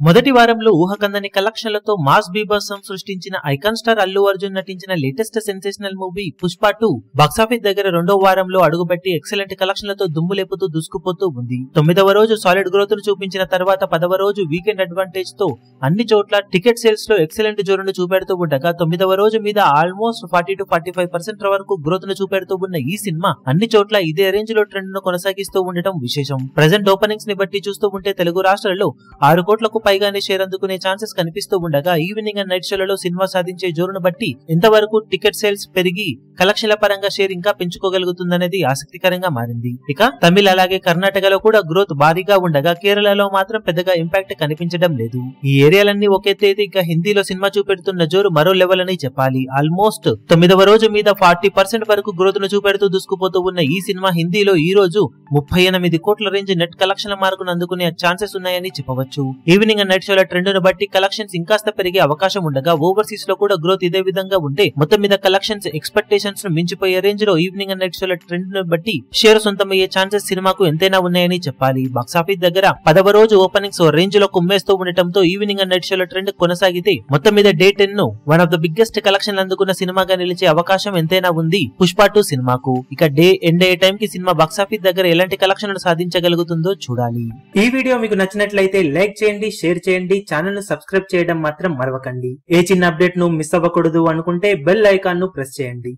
మొదటి వారంలో ఊహకందని కలెక్షన్లతో మాస్ బీభత్సం సృష్టించిన ఐకాన్ స్టార్ అల్లు అర్జున్ నటించిన latest sensational movie Pushpa 2 box office దగ్గర రెండో వారంలో అడుగుపెట్టి ఎక్సలెంట్ కలెక్షన్లతో దుమ్ము లేపుతూ దూసుకుపోతూ ఉంది. 9వ రోజు సాలిడ్ గ్రోత్ ను చూపించిన తర్వాత 10వ రోజు వీకెండ్ అడ్వాంటేజ్ తో అన్ని చోట్ల టికెట్ సేల్స్ లో ఎక్సలెంట్ జోరును చూపెడుతూ ఉండగా 9వ రోజు మీద ఆల్మోస్ట్ 40-45% వరకు గ్రోత్ ను చూపెడుతూ ఉన్న ఈ సినిమా అన్ని చోట్ల ఇదే రేంజ్ లో ట్రెండ్ ను కొనసాగిస్తూ ఉండటం విశేషం. ప్రెజెంట్ ఓపెనింగ్స్ ని బట్టి చూస్తూ ఉంటే తెలుగు రాష్ట్రాల్లో 6 కోట్లకు పైగానే షేర్ అందుకునే ఛాన్సెస్ కనిపిస్తూ ఉండగా ఈవినింగ్ అండ్ నైట్ షోలలో సినిమా సాధించే జోరును బట్టి ఎంతవరకు టికెట్ సేల్స్ పెరిగి కలెక్షన్ల పరంగా షేర్ ఇంకా పెంచుకోగలుగుతుందనేది ఆసక్తికరంగా మారింది. ఇక తమిళ అలాగే కర్ణాటకలో కూడా గ్రోత్ భారీగా ఉండగా కేరళలో మాత్రం పెద్దగా ఇంపాక్ట్ కనిపించడం లేదు. ఈ ఏరియాలన్నీ ఒకెత్తైతే ఇక హిందీలో సినిమా చూపెడుతున్న జోరు మరో లెవెల్ అని చెప్పాలి. ఆల్మోస్ట్ 9వ రోజు మీద 40% వరకు గ్రోత్ ను చూపెడుతూ దూసుకుపోతూ ఉన్న ఈ సినిమా హిందీలో ఈ రోజు 38 కోట్ల రేంజ్ నెట్ కలెక్షన్ల మార్కును అందుకునే ఛాన్సెస్ ఉన్నాయని చెప్పవచ్చు. ఈవినింగ్ అండ్ నైట్ షోల ట్రెండ్ ను బట్టి కలెక్షన్స్ ఇంకాస్త పెరిగే అవకాశం ఉండగా ఓవర్సీస్ లో కూడా గ్రోత్ ఇదే విధంగా ఉంటే మొత్తం మీద కలెక్షన్స్ ఎక్స్పెక్టేషన్స్ ను మించిపోయే రేంజ్ లో ఈవినింగ్ అండ్ నైట్ షోల ట్రెండ్ ను బట్టి షేర్ సొంతమయ్యే ఛాన్సెస్ సినిమాకు ఎంతైనా ఉన్నాయని చెప్పాలి. బాక్సాఫీస్ దగ్గర 10వ రోజు ఓపెనింగ్స్ రేంజ్ లో కుమ్మేస్తూ ఉండటంతో ఈవినింగ్ అండ్ నైట్ షోల ట్రెండ్ కొనసాగితే మొత్తం మీద డే 10 ను one of the biggest collection అందుకున్న సినిమాగా నిలిచే అవకాశం ఎంతైనా ఉంది పుష్ప 2 సినిమాకు. ఇక డే ఎండ్ అయ్యే టైం కి సినిమా బాక్సాఫీస్ దగ్గర ఎలాంటి కలెక్షన్ సాధించగలుగుతుందో చూడాలి. ఈ వీడియో మీకు నచ్చినట్లయితే లైక్ చేయండి, షేర్ చేయండి, ఛానల్ ను సబ్స్క్రైబ్ చేయడం మాత్రం మరవకండి. ఏ చిన్న అప్డేట్ ను మిస్ అవ్వకూడదు అనుకుంటే బెల్ ఐకాన్ ను ప్రెస్ చేయండి.